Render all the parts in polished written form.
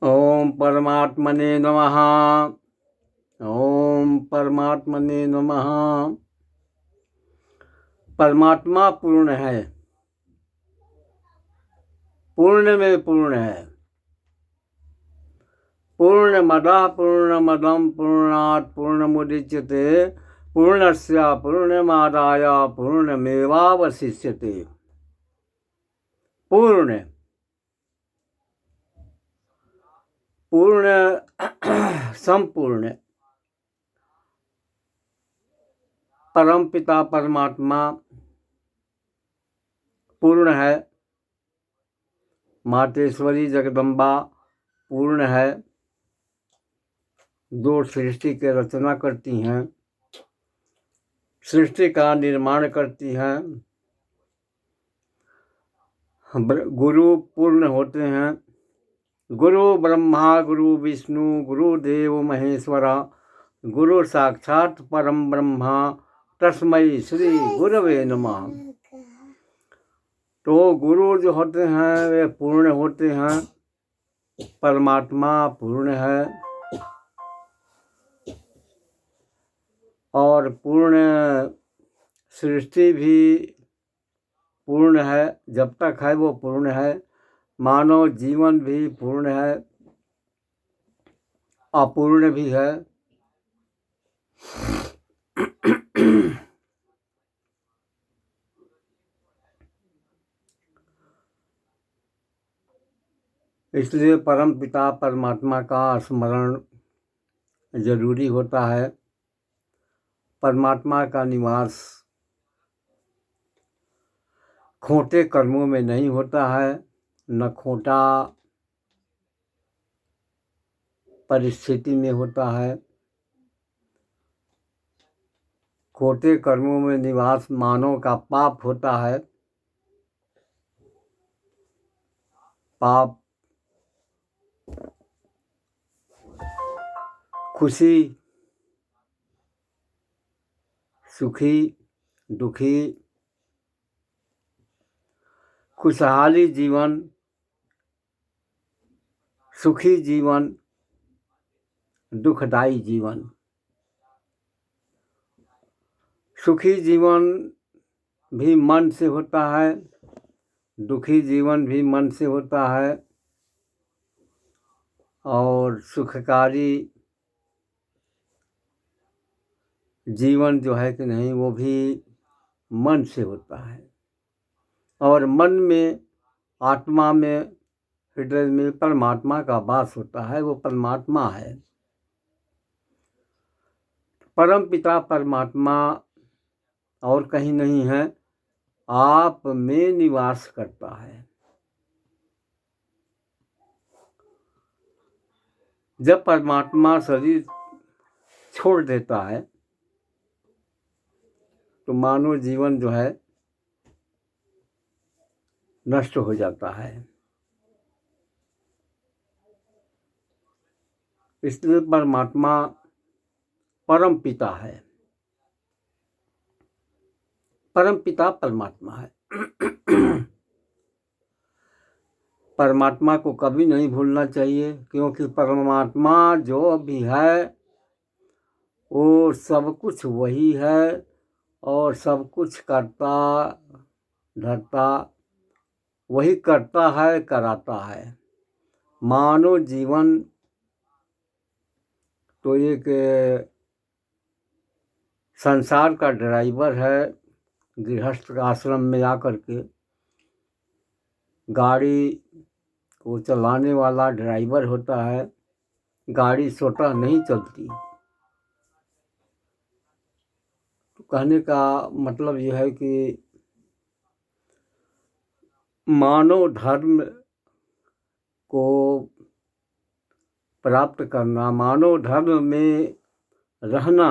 ओम परमात्मने नमः। ओम परमात्मने नमः। परमात्मा पूर्ण है, पूर्ण में पूर्ण है। पूर्णमदः पूर्णमदं पूर्णात् पूर्णमुदच्यते पूर्णस्य पूर्णमादाय पूर्णमेवावशिष्यते। पूर्ण पूर्ण संपूर्ण परम पिता परमात्मा पूर्ण है। मातेश्वरी जगदम्बा पूर्ण है। दो सृष्टि के रचना करती हैं, सृष्टि का निर्माण करती हैं। गुरु पूर्ण होते हैं। गुरु ब्रह्मा गुरु विष्णु गुरुदेव महेश्वरा गुरु साक्षात परम ब्रह्मा तस्मै श्री गुरवे नमः। तो गुरु जो होते हैं वे पूर्ण होते हैं। परमात्मा पूर्ण है और पूर्ण सृष्टि भी पूर्ण है। जब तक है वो पूर्ण है। मानव जीवन भी पूर्ण है, अपूर्ण भी है। इसलिए परम पिता परमात्मा का स्मरण जरूरी होता है। परमात्मा का निवास खोटे कर्मों में नहीं होता है, न खोटा परिस्थिति में होता है। खोटे कर्मों में निवास मानव का पाप होता है। पाप खुशी, सुखी, दुखी, खुशहाली जीवन, सुखी जीवन, दुखदाई जीवन। सुखी जीवन भी मन से होता है, दुखी जीवन भी मन से होता है और सुखकारी जीवन जो है कि नहीं वो भी मन से होता है। और मन में, आत्मा में, हृदय में परमात्मा का वास होता है। वो परमात्मा है। परम पिता परमात्मा और कहीं नहीं है, आप में निवास करता है। जब परमात्मा शरीर छोड़ देता है तो मानव जीवन जो है नष्ट हो जाता है। इसलिए परमात्मा परम पिता है। परम पिता परमात्मा है। परमात्मा को कभी नहीं भूलना चाहिए, क्योंकि परमात्मा जो भी है वो सब कुछ वही है और सब कुछ करता धरता वही करता है, कराता है। मानव जीवन तो एक संसार का ड्राइवर है। गृहस्थ आश्रम में आकर के गाड़ी को चलाने वाला ड्राइवर होता है। गाड़ी स्वतः नहीं चलती। तो कहने का मतलब यह है कि मानव धर्म को प्राप्त करना, मानव धर्म में रहना,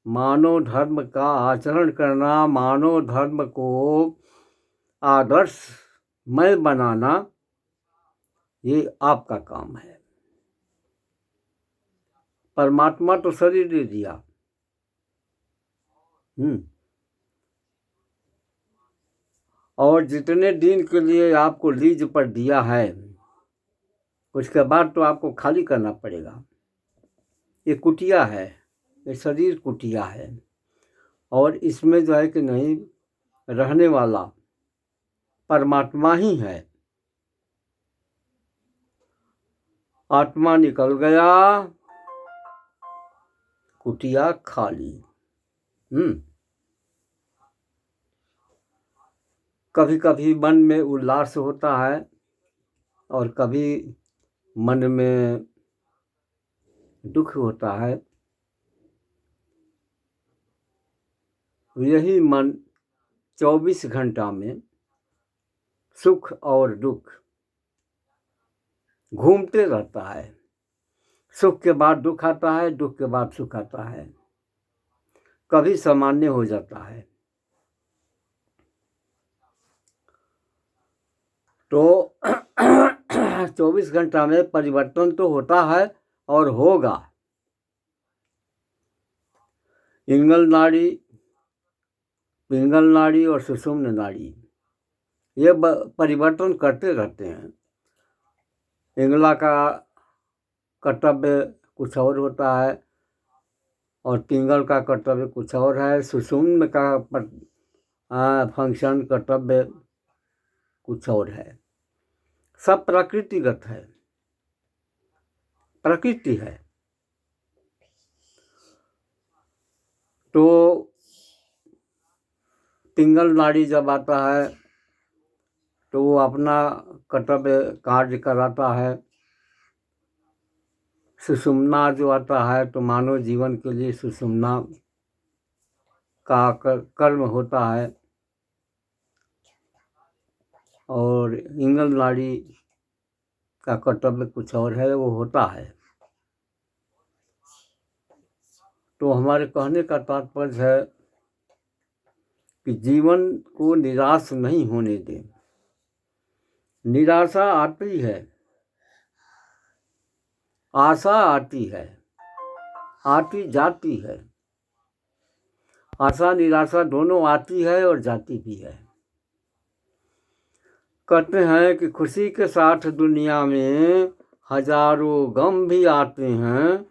मानव धर्म का आचरण करना, मानव धर्म को आदर्शमय बनाना, ये आपका काम है। परमात्मा तो शरीर दे दिया, और जितने दिन के लिए आपको लीज पर दिया है उसके बाद तो आपको खाली करना पड़ेगा। ये कुटिया है, ये शरीर कुटिया है, और इसमें जो है कि नहीं रहने वाला परमात्मा ही है। आत्मा निकल गया, कुटिया खाली। कभी कभी मन में उल्लास होता है और कभी मन में दुख होता है। यही मन 24 घंटा में सुख और दुख घूमते रहता है। सुख के बाद दुख आता है, दुख के बाद सुख आता है, कभी सामान्य हो जाता है। तो 24 घंटा में परिवर्तन तो होता है और होगा। इंगल नाड़ी, पिंगल नाड़ी और सुषुम्न नाड़ी ये परिवर्तन करते रहते हैं। इंगला का कर्तव्य कुछ और होता है और पिंगल का कर्तव्य कुछ और है। सुषुम्न का फंक्शन कर्तव्य कुछ और है। सब प्रकृतिगत है, प्रकृति है। तो पिंगल नाड़ी जब आता है तो वो अपना कर्तव्य कार्य कराता है। सुषुम्ना जो आता है तो मानव जीवन के लिए सुषुम्ना का कर्म होता है, और इंगल नाड़ी का कर्तव्य कुछ और है, वो होता है। तो हमारे कहने का तात्पर्य है कि जीवन को निराश नहीं होने दें। निराशा आती है, आशा आती है, आती जाती है। आशा निराशा दोनों आती है और जाती भी है। कहते हैं कि खुशी के साथ दुनिया में हजारों गम भी आते हैं,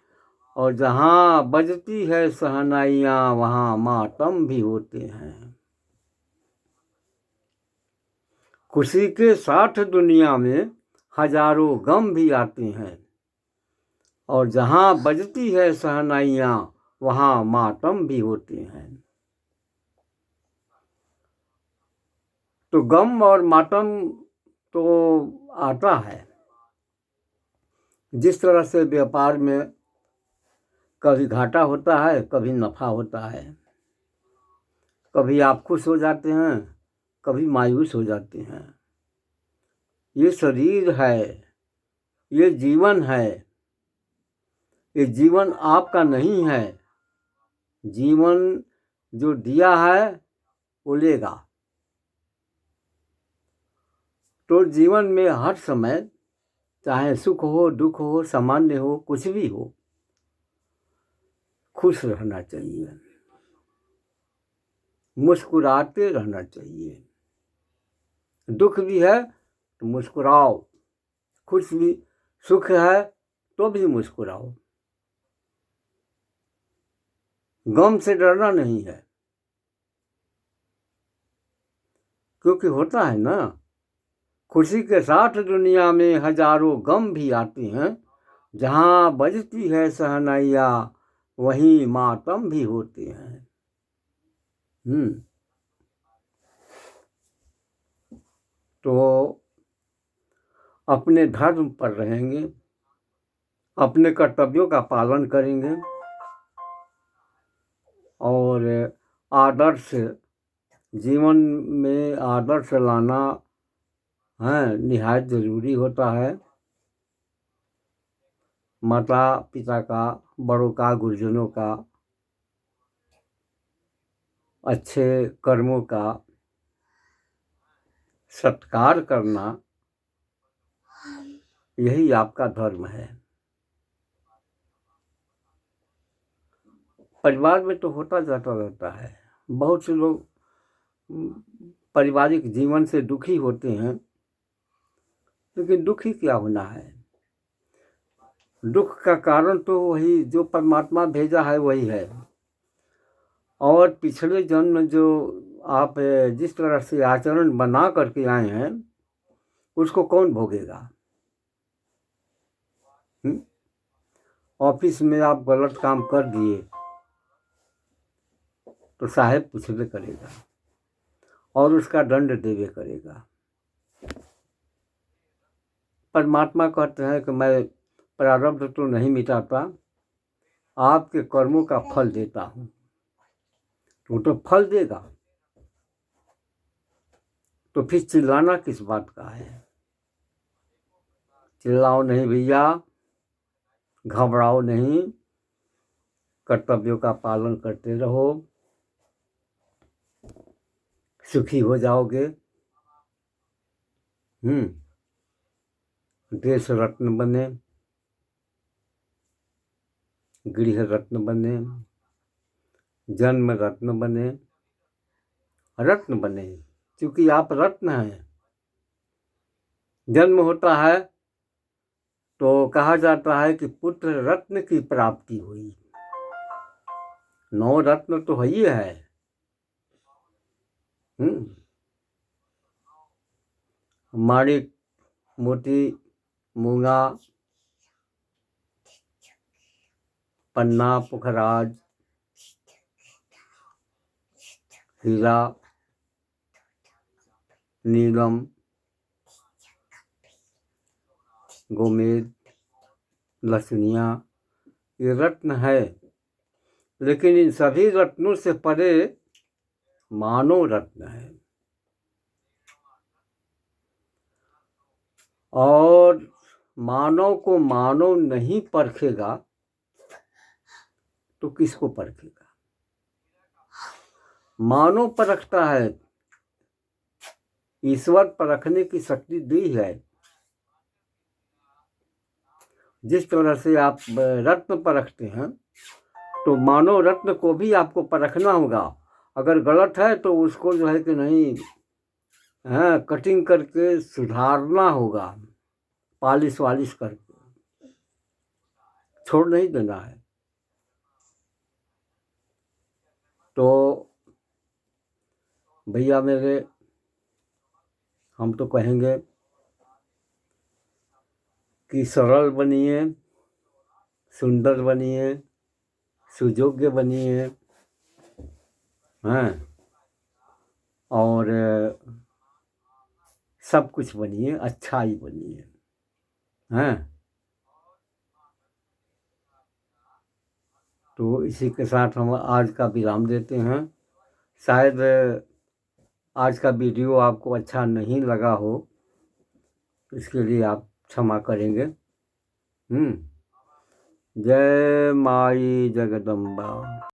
और जहाँ बजती है शहनाइयाँ वहाँ मातम भी होते हैं। खुशी के साथ दुनिया में हजारों गम भी आते हैं, और जहाँ बजती है शहनाइयाँ वहाँ मातम भी होते हैं। तो गम और मातम तो आता है। जिस तरह से व्यापार में कभी घाटा होता है, कभी नफा होता है, कभी आप खुश हो जाते हैं, कभी मायूस हो जाते हैं। ये शरीर है, ये जीवन है। ये जीवन आपका नहीं है। जीवन जो दिया है वो लेगा। तो जीवन में हर समय चाहे सुख हो, दुख हो, सामान्य हो, कुछ भी हो, खुश रहना चाहिए, मुस्कुराते रहना चाहिए। दुख भी है तो मुस्कुराओ, खुश भी, सुख है तो भी मुस्कुराओ। गम से डरना नहीं है, क्योंकि होता है ना, खुशी के साथ दुनिया में हजारों गम भी आते हैं, जहाँ बजती है शहनाइयाँ वहीं मातम भी होते हैं। तो अपने धर्म पर रहेंगे, अपने कर्तव्यों का पालन करेंगे, और आदर्श जीवन में आदर्श लाना है निहायत ज़रूरी होता है। माता पिता का, बड़ों का, गुरुजनों का, अच्छे कर्मों का सत्कार करना, यही आपका धर्म है। परिवार में तो होता जाता रहता है। बहुत से लोग पारिवारिक जीवन से दुखी होते हैं, लेकिन दुखी क्या होना है। दुख का कारण तो वही जो परमात्मा भेजा है वही है। और पिछले जन्म जो आप जिस तरह से आचरण बना करके आए हैं उसको कौन भोगेगा? ऑफिस में आप गलत काम कर दिए तो साहेब पूछबे करेगा और उसका दंड देवे करेगा। परमात्मा कहते हैं कि मैं प्रारब्ध तो नहीं मिटाता, आपके कर्मों का फल देता हूँ। वो तो फल देगा, तो फिर चिल्लाना किस बात का है? चिल्लाओ नहीं भैया, घबराओ नहीं, कर्तव्यों का पालन करते रहो, सुखी हो जाओगे। देश रत्न बने, गृह रत्न बने, जन्म रत्न बने, रत्न बने, क्योंकि आप रत्न हैं। जन्म होता है तो कहा जाता है कि पुत्र रत्न की प्राप्ति हुई। 9 रत्न तो ही है। माणिक, मोती, मूंगा, पन्ना, पुखराज, हीरा, नीलम, गोमेद, लसनिया, ये रत्न है। लेकिन इन सभी रत्नों से परे मानव रत्न है। और मानव को मानव नहीं परखेगा तो किसको परखेगा? मानव परखता है, ईश्वर परखने की शक्ति दी है। जिस तरह से आप रत्न परखते हैं तो मानव रत्न को भी आपको परखना होगा। अगर गलत है तो उसको जो है कि नहीं कटिंग करके सुधारना होगा, पालिश वालिश करके, छोड़ नहीं देना है। तो भैया मेरे, हम तो कहेंगे कि सरल बनिए, सुंदर बनिए, सुयोग्य बनिए, और सब कुछ बनिए, अच्छा ही बनिए। तो इसी के साथ हम आज का विराम देते हैं। शायद आज का वीडियो आपको अच्छा नहीं लगा हो, इसके लिए आप क्षमा करेंगे। जय माई जगदम्बा।